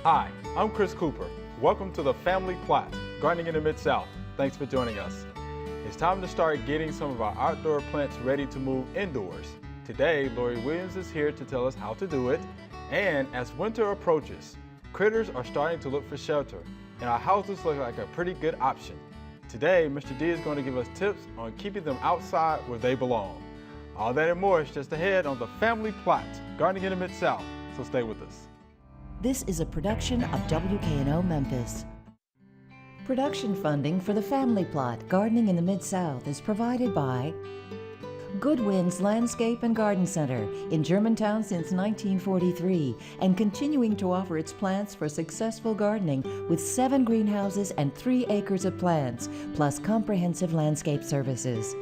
Hi, I'm Chris Cooper. Welcome to the Family Plot, Gardening in the Mid-South. Thanks for joining us. It's time to start getting some of our outdoor plants ready to move indoors. Today, Lori Williams is here to tell us how to do it. And as winter approaches, critters are starting to look for shelter, and our houses look like a pretty good option. Today, Mr. D is going to give us tips on keeping them outside where they belong. All that and more is just ahead on the Family Plot, Gardening in the Mid-South, so stay with us. This is a production of WKNO Memphis. Production funding for the Family Plot, Gardening in the Mid-South is provided by Goodwin's Landscape and Garden Center in Germantown since 1943 and continuing to offer its plants for successful gardening with 7 greenhouses and 3 acres of plants, plus comprehensive landscape services.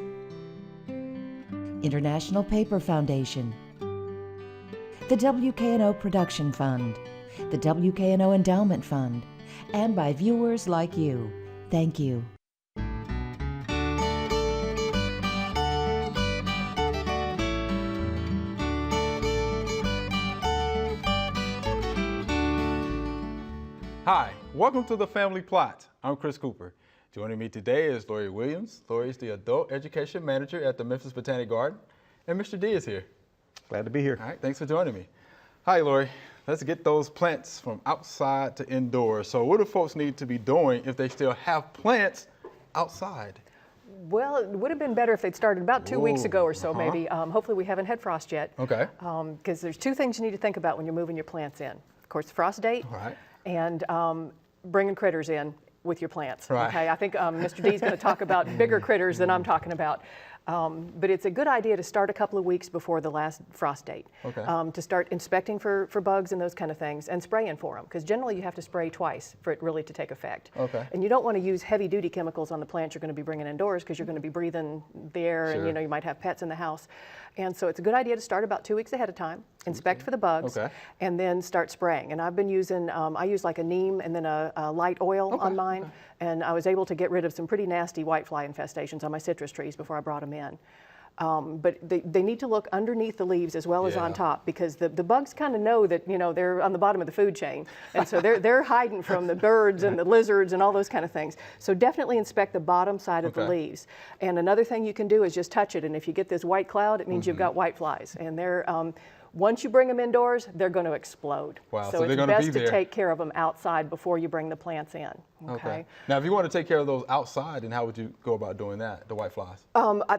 International Paper Foundation, the WKNO Production Fund, the WKNO Endowment Fund, and by viewers like you. Thank you. Hi, welcome to the Family Plot. I'm Chris Cooper. Joining me today is Lori Williams. Lori is the Adult Education Manager at the Memphis Botanic Garden, and Mr. D is here. Glad to be here. All right, thanks for joining me. Hi, Lori. Let's get those plants from outside to indoors. So what do folks need to be doing if they still have plants outside? Well, it would have been better if they'd started about 2 weeks ago or so, maybe. Hopefully we haven't had frost yet. Okay. Because there's 2 things you need to think about when you're moving your plants in. Of course, the frost date and bringing critters in with your plants. Right. Okay, I think Mr. D is going to talk about bigger critters than I'm talking about. But it's a good idea to start a couple of weeks before the last frost date. Okay. To start inspecting for bugs and those kind of things and spraying for them, because generally you have to spray twice for it really to take effect. Okay. And you don't want to use heavy duty chemicals on the plants you're going to be bringing indoors, because you're going to be breathing the air. Sure. And you might have pets in the house. And so it's a good idea to start about 2 weeks ahead of time, inspect for the bugs, and then start spraying. And I've been using, I use like a neem and then a light oil on mine, and I was able to get rid of some pretty nasty whitefly infestations on my citrus trees before I brought them in. But they need to look underneath the leaves as well as on top, because the bugs kind of know that they're on the bottom of the food chain, and so they're hiding from the birds and the lizards and all those kind of things. So definitely inspect the bottom side of the leaves. And another thing you can do is just touch it, and if you get this white cloud, it means you've got whiteflies, and they're once you bring them indoors, they're going to explode. Wow, so it's best to take care of them outside before you bring the plants in. Okay. Now, if you want to take care of those outside, then how would you go about doing that, the white flies?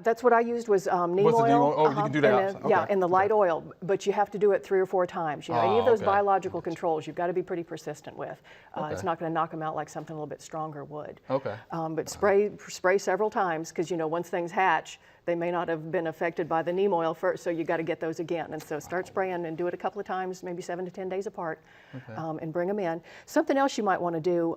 That's what I used was neem oil. What's the neem oil? Oh, you can do that outside. Yeah, and the light oil, but you have to do it 3 or 4 times. Any of those biological controls, you've got to be pretty persistent with. It's not going to knock them out like something a little bit stronger would. Okay. But spray several times, because once things hatch, they may not have been affected by the neem oil first, so you got to get those again. And so start spraying and do it a couple of times, maybe 7 to 10 days apart, and bring them in. Something else you might want to do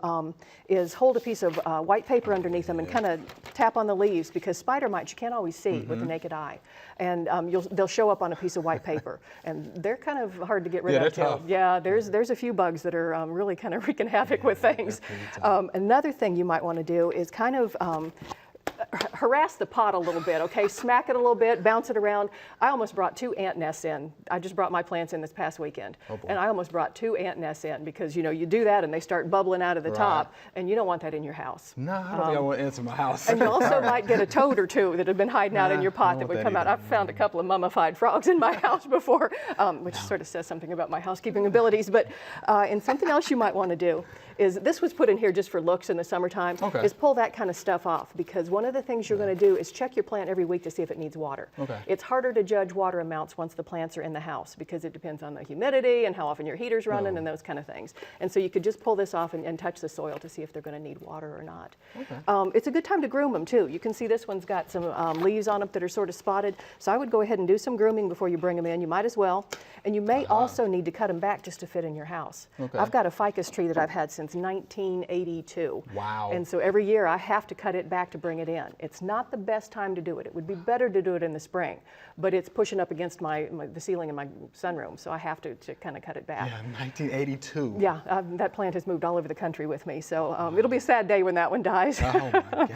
is hold a piece of white paper underneath them and kind of tap on the leaves, because spider mites you can't always see with the naked eye. And they'll show up on a piece of white paper. And they're kind of hard to get rid of. They're tough. Yeah, there's a few bugs that are really kind of wreaking havoc with things. Another thing you might want to do is kind of harass the pot a little bit, okay? Smack it a little bit, bounce it around. I almost brought 2 ant nests in. I just brought my plants in this past weekend. And I almost brought 2 ant nests in, because you do that and they start bubbling out of the top, and you don't want that in your house. No, I don't think I want ants in my house. And you also might get a toad or 2 that have been hiding out in your pot that would come out. I've found a couple of mummified frogs in my house before, which sort of says something about my housekeeping abilities. But and something else you might want to do is, this was put in here just for looks in the summertime, is pull that kind of stuff off, because one of the things you're going to do is check your plant every week to see if it needs water. It's harder to judge water amounts once the plants are in the house, because it depends on the humidity and how often your heater's running and those kind of things. And so you could just pull this off and touch the soil to see if they're going to need water or not. It's a good time to groom them too. You can see this one's got some leaves on them that are sort of spotted. So I would go ahead and do some grooming before you bring them in. You might as well. And you may also need to cut them back just to fit in your house. I've got a ficus tree that I've had since 1982. Wow. And so every year I have to cut it back to bring it in. It's not the best time to do it. It would be better to do it in the spring, but it's pushing up against the ceiling in my sunroom, so I have to kind of cut it back. Yeah, 1982. Yeah, that plant has moved all over the country with me, so it'll be a sad day when that one dies. Oh my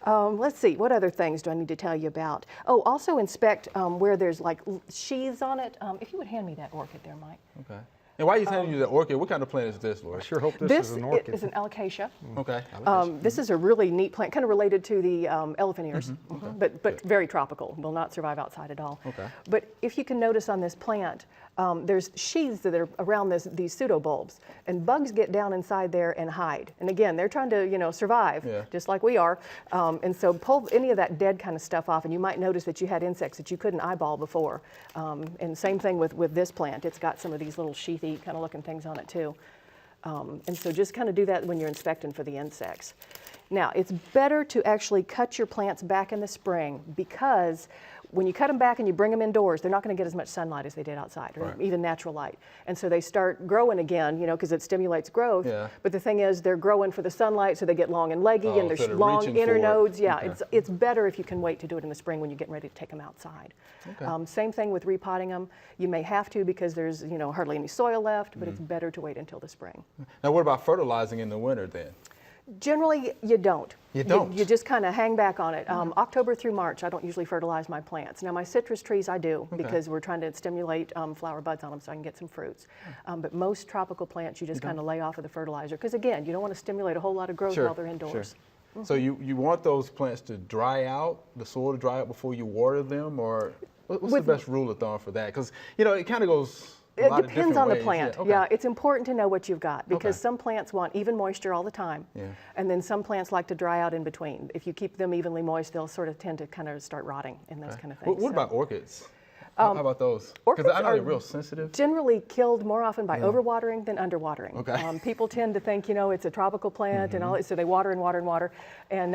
gosh. Let's see, what other things do I need to tell you about? Oh, also inspect where there's like sheaths on it. If you would hand me that orchid there, Mike. Okay. And why are you telling you the orchid? What kind of plant is this, Lori? I sure hope this This is an orchid. is an alocasia. Okay. This is a really neat plant, kind of related to the elephant ears, but very tropical. Will not survive outside at all. Okay. But if you can notice on this plant, there's sheaths that are around these pseudobulbs, and bugs get down inside there and hide. And again, they're trying to survive, just like we are. And so pull any of that dead kind of stuff off, and you might notice that you had insects that you couldn't eyeball before. And same thing with this plant. It's got some of these little sheathy kind of looking things on it too. And so just kind of do that when you're inspecting for the insects. Now, it's better to actually cut your plants back in the spring, because when you cut them back and you bring them indoors, they're not going to get as much sunlight as they did outside, or even natural light. And so they start growing again, because it stimulates growth. Yeah. But the thing is, they're growing for the sunlight, so they get long and leggy, and so there's they're long reaching inner for it. nodes. Yeah, Okay. it's better if you can wait to do it in the spring when you're getting ready to take them outside. Okay. Same thing with repotting them. You may have to, because there's hardly any soil left, but it's better to wait until the spring. Now, what about fertilizing in the winter then? Generally, you don't. You don't? You just kind of hang back on it. October through March, I don't usually fertilize my plants. Now, my citrus trees I do, because we're trying to stimulate flower buds on them so I can get some fruits. But most tropical plants, you just kind of lay off of the fertilizer, because again, you don't want to stimulate a whole lot of growth while they're indoors. Sure. So you want those plants to dry out, the soil to dry out before you water them, or what's the best rule of thumb for that? Because it kind of goes a lot of It depends different on the ways. plant. Yeah, okay. Yeah, it's important to know what you've got, because Okay. some plants want even moisture all the time. Yeah. And then some plants like to dry out in between. If you keep them evenly moist, they'll sort of tend to kind of start rotting and those kind of things. What So about orchids? How about those? orchids Because I know are they're real sensitive. generally killed more often by overwatering than underwatering. Okay. People tend to think, it's a tropical plant and all, so they water and water and water. And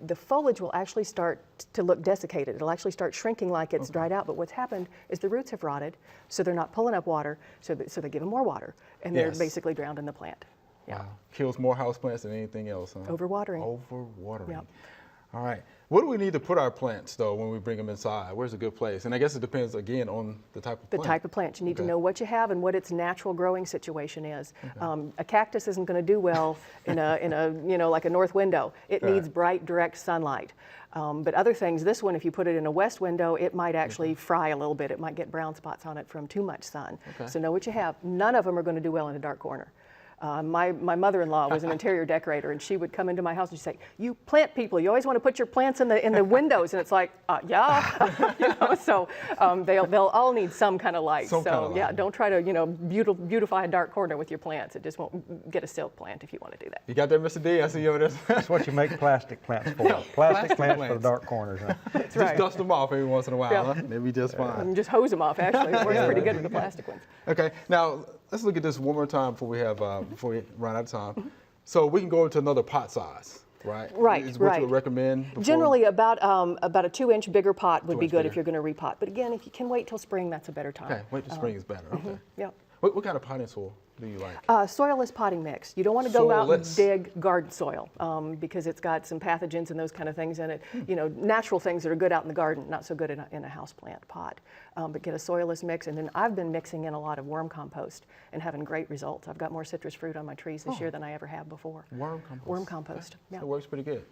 the foliage will actually start to look desiccated. It'll actually start shrinking like it's dried out. But what's happened is the roots have rotted, so they're not pulling up water, so they give them more water, and they're Yes. basically drowned in the plant. Yeah. Wow. Kills more houseplants than anything else, huh? Overwatering. Overwatering. Yep. All right. What do we need to put our plants, though, when we bring them inside? Where's a good place? And I guess it depends, again, on the type of The plant. type of plant. You need to Okay. know what you have and what its natural growing situation is. A cactus isn't going to do well in a like a north window. It needs bright, direct sunlight. But other things, this one, if you put it in a west window, it might actually fry a little bit. It might get brown spots on it from too much sun. Okay. So know what you have. None of them are going to do well in a dark corner. My mother-in-law was an interior decorator, and she would come into my house and she'd say, "You plant people, you always want to put your plants in the windows," and it's like, yeah, So they'll all need some kind of light. Some kind of yeah, light. don't try to beautify a dark corner with your plants. It just won't get a silk plant if you want to do that. You got that, Mr. D? I see you over there. That's what you make plastic plants for. Plastic plants for the dark corners. Huh? That's Just right. dust them off every once in a while, Yeah. huh? They'll be just fine. And just hose them off. Actually, it works pretty good with the plastic ones. Okay, now let's look at this one more time before we run out of time. So we can go into another pot size, right? Right, Is what right. you would recommend? before- Generally, about a 2-inch bigger pot would be 2-inch good bigger. if you're going to repot. But again, if you can wait till spring, that's a better time. Okay, wait till spring is better. Okay. Yeah. What kind of potting soil do you like? Soilless potting mix. You don't want to go out and Soilless. dig garden soil because it's got some pathogens and those kind of things in it. Natural things that are good out in the garden, not so good in a houseplant pot. But get a soilless mix, and then I've been mixing in a lot of worm compost and having great results. I've got more citrus fruit on my trees this year than I ever have before. Worm compost. Worm compost. Yeah, It works pretty good.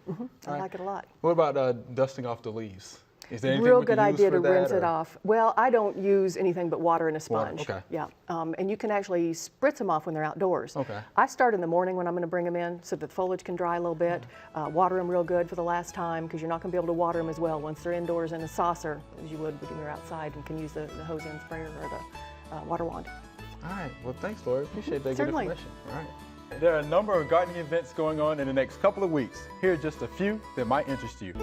I like it a lot. What about dusting off the leaves? Is there anything Real we can good use idea for to that, rinse or- it off. Well, I don't use anything but water and a sponge. okay. Yeah, and you can actually spritz them off when they're outdoors. Okay. I start in the morning when I'm going to bring them in so that the foliage can dry a little bit. Water them real good for the last time, because you're not going to be able to water them as well once they're indoors in a saucer as you would when you're outside, and can use the hose end sprayer or the water wand. All right. Well, thanks, Lori. Appreciate that Certainly. good information. All right. There are a number of gardening events going on in the next couple of weeks. Here are just a few that might interest you.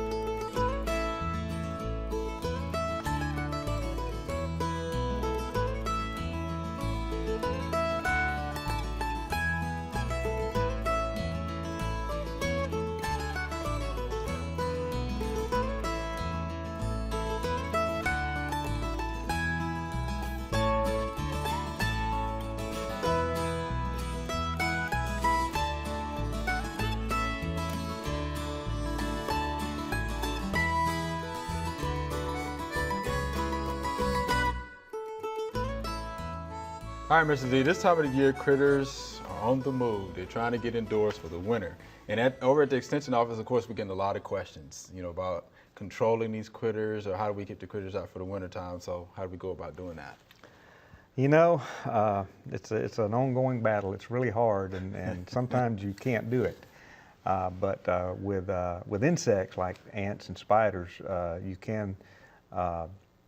All right, Mr. D, this time of the year, critters are on the move. They're trying to get indoors for the winter. And over at the Extension office, of course, we're getting a lot of questions, about controlling these critters, or how do we get the critters out for the winter time. So how do we go about doing that? You know, it's an ongoing battle. It's really hard, and sometimes you can't do it. But with insects like ants and spiders, you can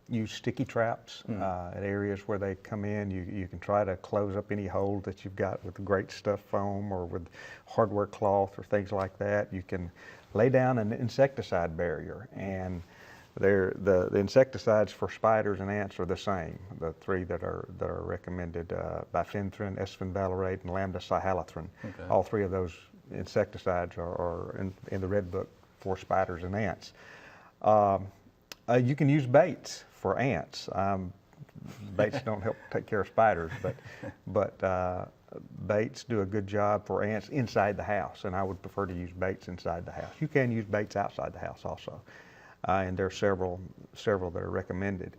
use sticky traps at areas where they come in. You can try to close up any hole that you've got with great stuff foam or with hardware cloth or things like that. You can lay down an insecticide barrier, and the insecticides for spiders and ants are the same. The three that are recommended: bifenthrin, esfenvalerate, and lambda-cyhalothrin. Okay. All three of those insecticides are in the Red Book for spiders and ants. You can use baits for ants. Baits don't help take care of spiders, but baits do a good job for ants inside the house, and I would prefer to use baits inside the house. You can use baits outside the house also, and there are several that are recommended.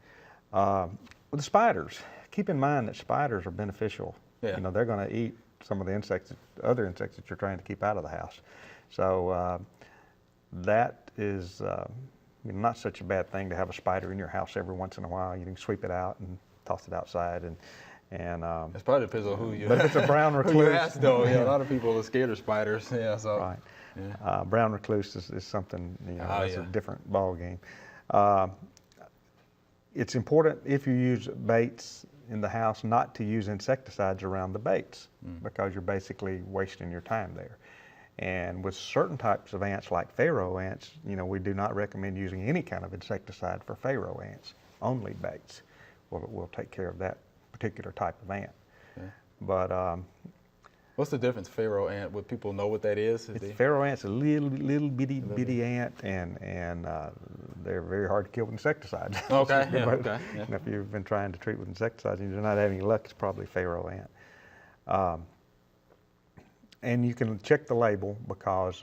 With the spiders, keep in mind that spiders are beneficial. Yeah. You know, they're going to eat some of the other insects that you're trying to keep out of the house. So that is not such a bad thing to have a spider in your house every once in a while. You can sweep it out and toss it outside, and it probably depends on who you. But if it's a brown recluse, who you ask, though, yeah, a lot of people are scared of spiders. Yeah, so right. Yeah. Brown recluse is something, that's a different ball game. It's important if you use baits in the house not to use insecticides around the baits, because you're basically wasting your time there. And with certain types of ants like pharaoh ants, we do not recommend using any kind of insecticide for pharaoh ants. Only baits will take care of that particular type of ant. Okay. But what's the difference, pharaoh ant? Would people know what that is? Pharaoh ant's a little bitty ant, and they're very hard to kill with insecticides. Okay. Yeah. And if you've been trying to treat with insecticides and you're not having any luck, it's probably pharaoh ant. And you can check the label, because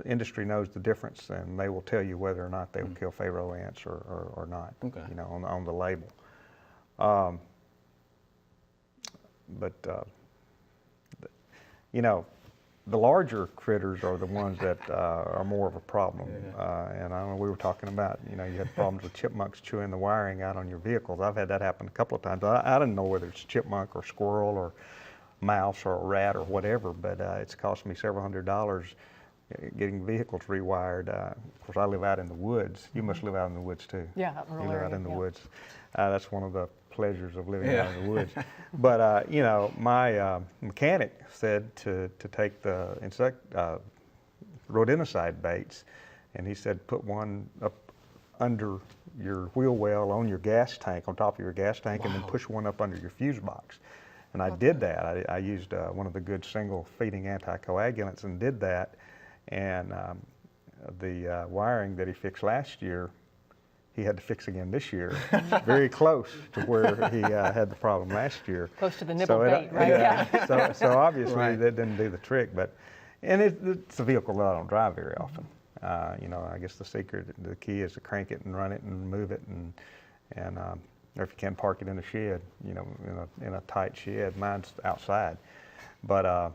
industry knows the difference, and they will tell you whether or not they will kill pharaoh ants or not. Okay. On the label. The larger critters are the ones that are more of a problem. And I don't know, we were talking about, you had problems with chipmunks chewing the wiring out on your vehicles. I've had that happen a couple of times. I didn't know whether it's chipmunk or squirrel or mouse or a rat or whatever, but it's cost me several $100s getting vehicles rewired. Of course, I live out in the woods. You must live out in the woods too. Yeah, rural you live area, out in the woods. That's one of the pleasures of living out in the woods. But my mechanic said to take the rodenticide baits, and he said put one up under your wheel well on your gas tank, on top of your gas tank, and then push one up under your fuse box. And I did that. I used one of the good single feeding anticoagulants and did that. And the wiring that he fixed last year, he had to fix again this year, very close to where he had the problem last year. Close to the nibble bait, right? Yeah. So obviously that didn't do the trick, and it's a vehicle that I don't drive very often. I guess the key is to crank it and run it and move it, and or if you can, park it in a shed, in a tight shed. Mine's outside, but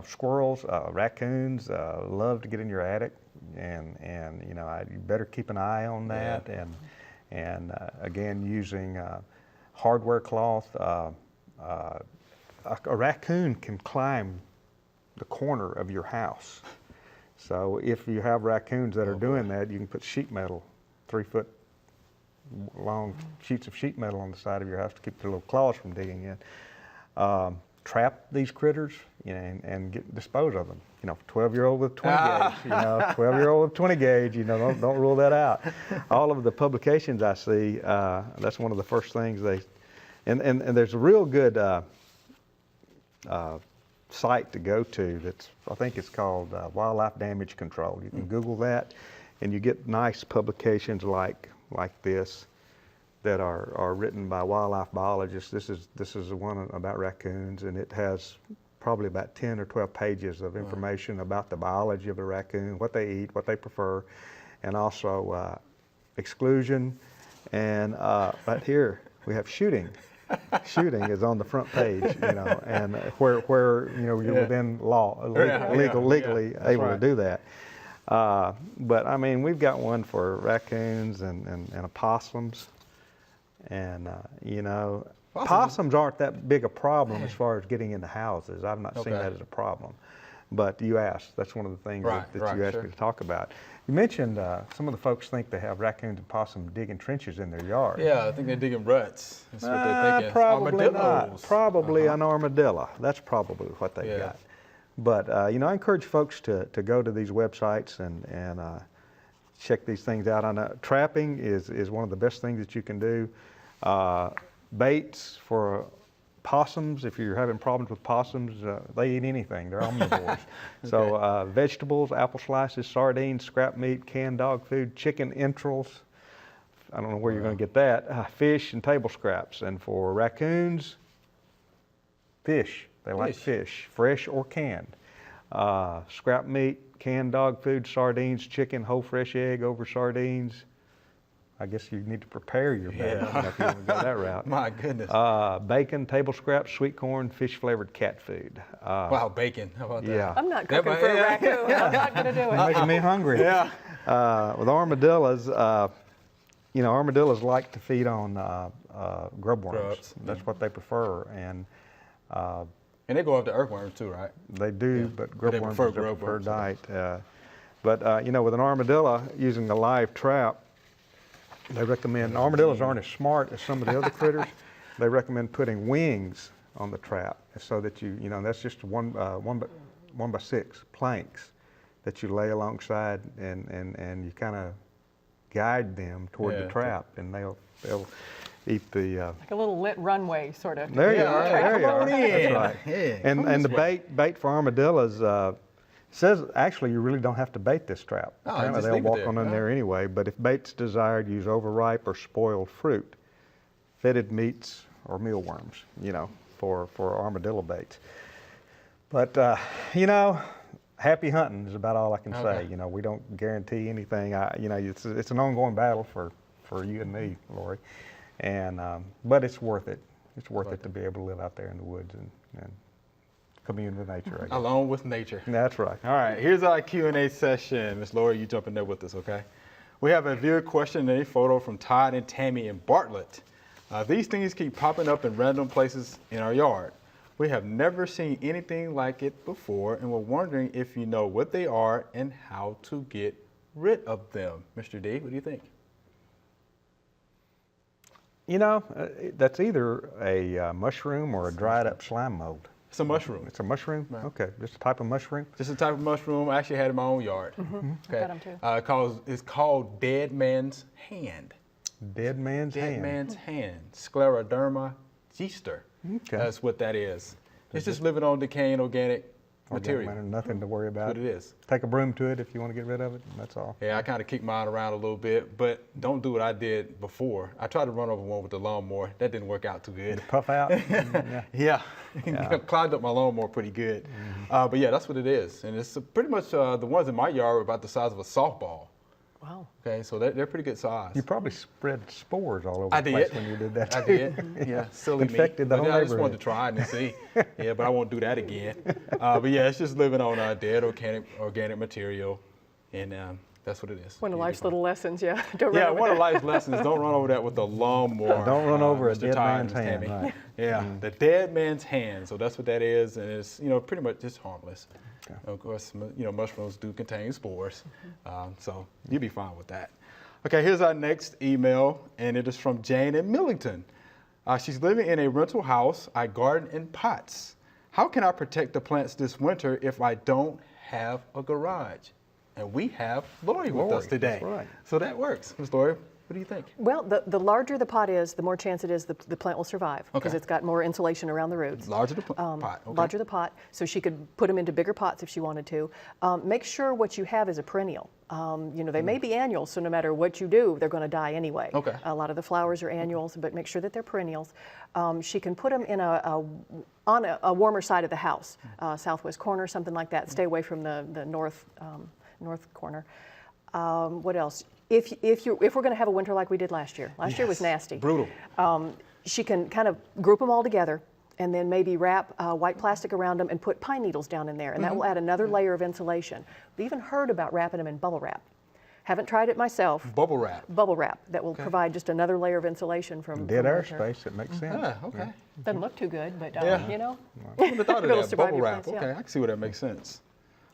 squirrels, raccoons love to get in your attic, and you better keep an eye on that. And again, using hardware cloth. A raccoon can climb the corner of your house, so if you have raccoons that are doing that, you can put sheet metal, 3-foot long sheets of sheet metal on the side of your house to keep their little claws from digging in. Trap these critters, and dispose of them. 12-year-old with 20 gauge, 12-year-old with 20 gauge, don't rule that out. All of the publications I see, that's one of the first things and there's a real good site to go to I think it's called Wildlife Damage Control. You can Google that, and you get nice publications like this that are written by wildlife biologists. This is the one about raccoons, and it has probably about 10 or 12 pages of information about the biology of a raccoon, what they eat, what they prefer, and also exclusion. And right here we have shooting. Shooting is on the front page, and where you're within law, legally able to do that. But I mean, we've got one for raccoons and opossums, And, possums aren't that big a problem as far as getting into houses. I've not seen that as a problem. But you asked, that's one of the things that you asked me to talk about. You mentioned some of the folks think they have raccoons and possums digging trenches in their yard. Yeah, I think they're digging ruts. That's what they're thinking. Probably not. Probably an armadillo. That's probably what they got. But, I encourage folks to go to these websites and check these things out. I know trapping is one of the best things that you can do. Baits for possums, if you're having problems with possums, they eat anything. They're omnivores. So vegetables, apple slices, sardines, scrap meat, canned dog food, chicken entrails. I don't know where you're going to get that. Fish and table scraps. And for raccoons, fish. They like fish, fresh or canned. Scrap meat, canned dog food, sardines, chicken, whole fresh egg over sardines. I guess you need to prepare your bed if you want to go that route. My goodness. Bacon, table scraps, sweet corn, fish-flavored cat food. Wow, bacon. How about that? Yeah. I'm not cooking for a raccoon. I'm not going to do it. You're making me hungry. Yeah. With armadillos, armadillos like to feed on grub worms. Grubs. That's what they prefer. And they go after earthworms too, right? they do, but grub worms is their preferred diet. With an armadillo, using a live trap, they recommend, armadillos aren't as smart as some of the other critters. They recommend putting wings on the trap so that that's just one by 6 planks that you lay alongside and you kind of guide them toward the trap, and they'll eat the like a little lit runway sort of. There you are. There you are. That's right. Yeah. And the bait for armadillos says actually you really don't have to bait this trap. Oh, Apparently just they'll leave it walk there. on in there anyway. But if bait's desired, use overripe or spoiled fruit, fetid meats, or mealworms. For armadillo baits. But happy hunting is about all I can say. We don't guarantee anything. It's an ongoing battle for you and me, Lori. And but it's worth it. It's worth it to be able to live out there in the woods and commune with nature, I guess. Alone with nature. That's right. All right, here's our Q&A session. Miss Lori, you jump in there with us, okay? We have a viewer question and a photo from Todd and Tammy in Bartlett. These things keep popping up in random places in our yard. We have never seen anything like it before, and we're wondering if you know what they are and how to get rid of them. Mr. D, what do you think? That's either a mushroom or a dried up slime mold. It's a mushroom. It's a mushroom? Right. Okay, just a type of mushroom? Just a type of mushroom. I actually had it in my own yard. I got 'em too. It's called dead man's hand. Dead man's hand. Dead man's hand. Scleroderma gester. Okay. That's what that is. It's just living on decaying organic material. Matter, nothing to worry about. That's what it is. Take a broom to it if you want to get rid of it, and that's all. Yeah, I kind of kicked mine around a little bit, but don't do what I did before. I tried to run over one with the lawnmower. That didn't work out too good. Puff out? Yeah. Clogged up my lawnmower pretty good. But yeah, that's what it is. And it's pretty much the ones in my yard were about the size of a softball. Wow. Okay, so they're pretty good size. You probably spread spores all over I the did. place when you did that. I did. Yeah, silly Infected me. the But whole I just wanted neighborhood. to try it and see. Yeah, but I won't do that again. But yeah, it's just living on dead organic material, and that's what it is. One of You'll be life's fine. little lessons, yeah. Don't Yeah, run over one of that. life's lessons: don't run over that with a lawnmower. Don't run over a Mr. dead Todd man's and hand, Tammy. right. Yeah, the dead man's hand. So that's what that is, and it's pretty much just harmless. Okay. Of course, mushrooms do contain spores, so you'll be fine with that. Okay, here's our next email, and it is from Jane in Millington. She's living in a rental house. I garden in pots. How can I protect the plants this winter if I don't have a garage? And we have Lori with us today. that's right. So that works. Ms. Lori, what do you think? Well, the larger the pot is, the more chance it is the plant will survive because Okay. it's got more insulation around the roots. Larger the pot. Okay. Larger the pot, so she could put them into bigger pots if she wanted to. Make sure what you have is a perennial. They may be annuals, so no matter what you do, they're going to die anyway. Okay. A lot of the flowers are annuals, but make sure that they're perennials. She can put them in on a warmer side of the house, southwest corner, something like that. Stay away from the north corner. What else? If we're going to have a winter like we did last year. Last year was nasty. Brutal. She can kind of group them all together and then maybe wrap white plastic around them and put pine needles down in there, and that will add another layer of insulation. We've even heard about wrapping them in bubble wrap. Haven't tried it myself. Bubble wrap. Bubble wrap that will provide just another layer of insulation from Dead moisture. airspace, it makes sense. Yeah, okay. Doesn't look too good, but Yeah. you know. I would have thought of It'll that. survive Bubble your wrap. plants, Okay, yeah. I can see where that makes sense.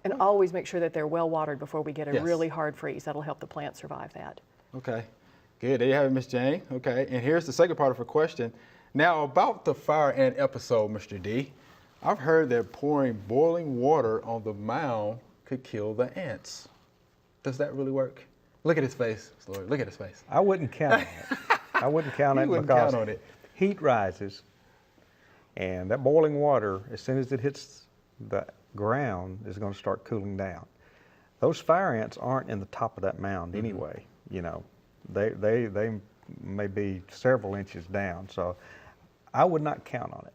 And always make sure that they're well watered before we get a Yes. really hard freeze. That'll help the plant survive that. Okay, good. There you have it, Miss Jane. Okay, and here's the second part of her question. Now, about the fire ant episode, Mr. D, I've heard that pouring boiling water on the mound could kill the ants. Does that really work? Look at his face, Lord. Look at his face. I wouldn't count on it. I wouldn't count on You it wouldn't because count on it. heat rises, and that boiling water, as soon as it hits the ground, is going to start cooling down. Those fire ants aren't in the top of that mound anyway. You know, they may be several inches down. So I would not count on it.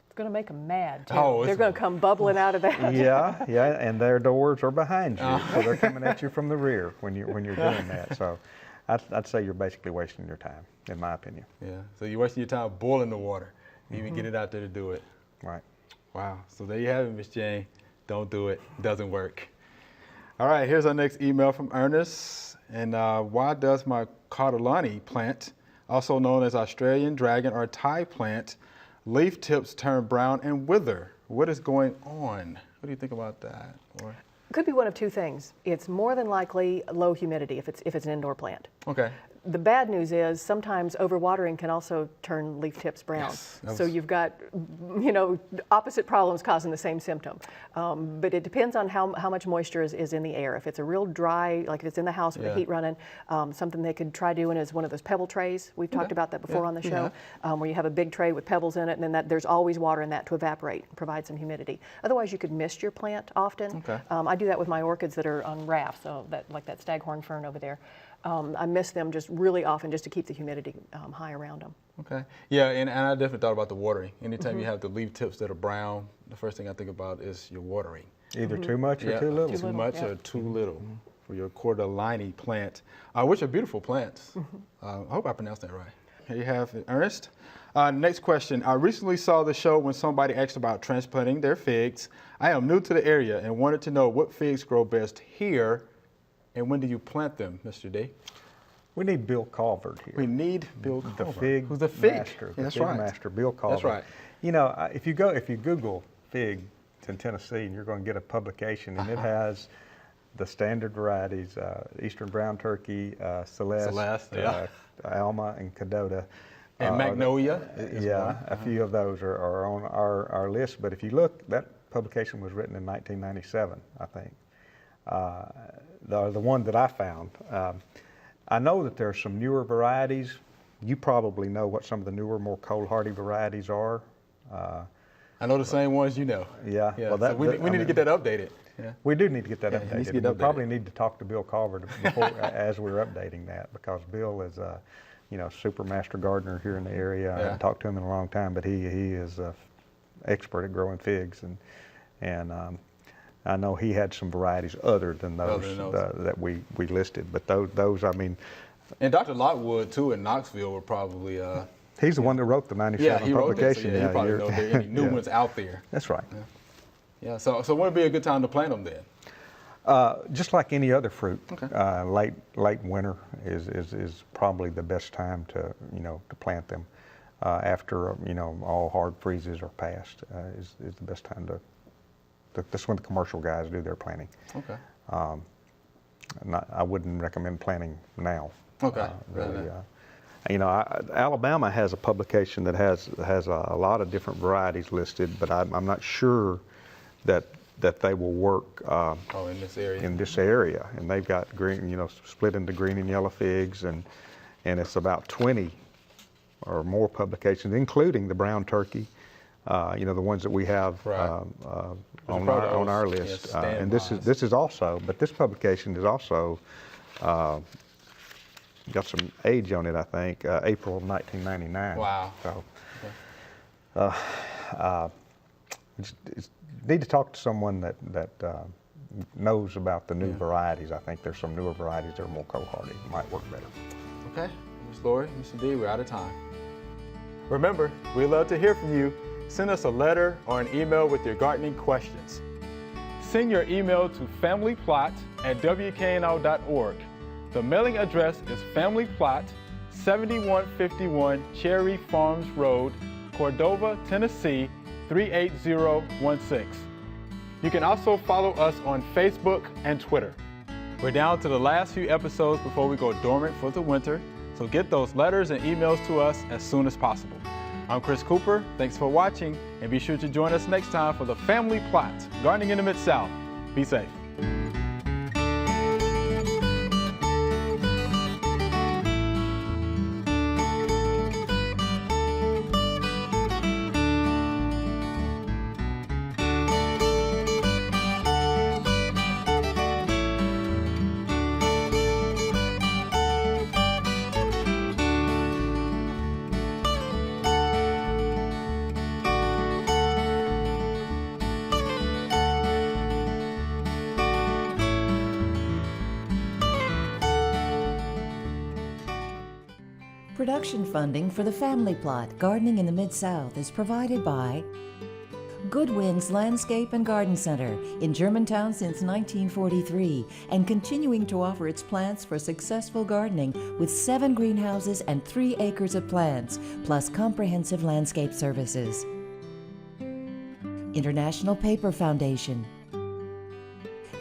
It's going to make them mad, too. Oh, They're going to come bubbling out of that. Yeah, and their doors are behind you, so they're coming at you from the rear when you're doing that. So I'd say you're basically wasting your time, in my opinion. Yeah, so you're wasting your time boiling the water, even get it out there to do it. Right. Wow, so there you have it, Miss Jane. Don't do it, doesn't work. All right, here's our next email from Ernest. And why does my Cardellani plant, also known as Australian dragon or Thai plant, leaf tips turn brown and wither? What is going on? What do you think about that? Or Could be one of two things. It's more than likely low humidity if it's an indoor plant. okay, The bad news is sometimes overwatering can also turn leaf tips brown. Yes, that So was- you've got, you know, opposite problems causing the same symptom. But it depends on how much moisture is in the air. If it's a real dry, like if it's in the house with Yeah. the heat running, something they could try doing is one of those pebble trays. We've talked about that before Yeah, on the we show, where you have a big tray with pebbles in it, and then there's always water in that to evaporate and provide some humidity. Otherwise, you could mist your plant often. Okay. I do that with my orchids that are on rafts, so that like that staghorn fern over there. I mist them just really often just to keep the humidity high around them. okay. Yeah, and I definitely thought about the watering. Anytime you have the leaf tips that are brown, the first thing I think about is your watering. Either too much or too little. Too little, much yeah. or too little for your Cordellini plant, which are beautiful plants. I hope I pronounced that right. Here you have it, Ernest. Next question. I recently saw the show when somebody asked about transplanting their figs. I am new to the area and wanted to know what figs grow best here and when do you plant them, Mr. D? We need Bill Calvert here. We need Bill the Culver. fig Who's the fig master. Yeah, that's the fig right. master, Bill Calvert. That's right. You know, if you Google figs in Tennessee, and you're going to get a publication, and it has the standard varieties: Eastern Brown Turkey, Celeste, yeah. Alma, and Cadota. And Magnolia. is Yeah, one. a few of those are on our list. But if you look, that publication was written in 1997, I think. The one that I found. I know that there are some newer varieties. You probably know what some of the newer, more cold hardy varieties are. I know the same ones you know. Yeah, Yeah. well, So that- we that- need I to mean- get that updated. Yeah. We do need to get that Yeah, it needs updated. to get We updated. probably need to talk to Bill Calvert before, as we're updating that, because Bill is a, super master gardener here in the area. I Yeah. haven't talked to him in a long time, but he is expert at growing figs, and I know he had some varieties other than those, Other than those. that we listed. But those, I mean, And Dr. Lockwood, too, in Knoxville would probably, he's the one that wrote the '97 he wrote that, so publication. yeah, he probably know there are any new yeah. ones out there. That's right. Yeah, so when would be a good time to plant them then? Just like any other fruit, Okay. late winter is probably the best time to plant them. After all hard freezes are passed, is the best time to. That's when the commercial guys do their planting. Okay. I wouldn't recommend planting now. Okay. Really. Alabama has a publication that has a lot of different varieties listed, but I'm not sure that they will work In this area. in this area. And they've got green, split into green and yellow figs, and it's about 20 or more publications, including the brown turkey. The ones that we have Right. on probably our those, list. yeah, And this is also, but this publication is also got some age on it, I think, April of 1999. Wow. So, just need to talk to someone that knows about the new varieties. I think there's some newer varieties that are more cold hardy, might work better. Okay. Ms. Lori, Mr. D, we're out of time. Remember, we'd love to hear from you. Send us a letter or an email with your gardening questions. send your email to familyplot@wkno.org. The mailing address is Family Plot, 7151 Cherry Farms Road, Cordova, Tennessee, 38016. You can also follow us on Facebook and Twitter. We're down to the last few episodes before we go dormant for the winter, so get those letters and emails to us as soon as possible. I'm Chris Cooper. Thanks for watching, and be sure to join us next time for the Family Plot, Gardening in the Mid-South. Be safe. Production funding for the Family Plot, Gardening in the Mid-South is provided by Good Winds Landscape and Garden Center in Germantown since 1943 and continuing to offer its plants for successful gardening with 7 greenhouses and 3 acres of plants, plus comprehensive landscape services. International Paper Foundation,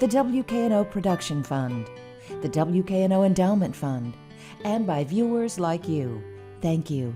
the WKNO Production Fund, the WKNO Endowment Fund, and by viewers like you. Thank you.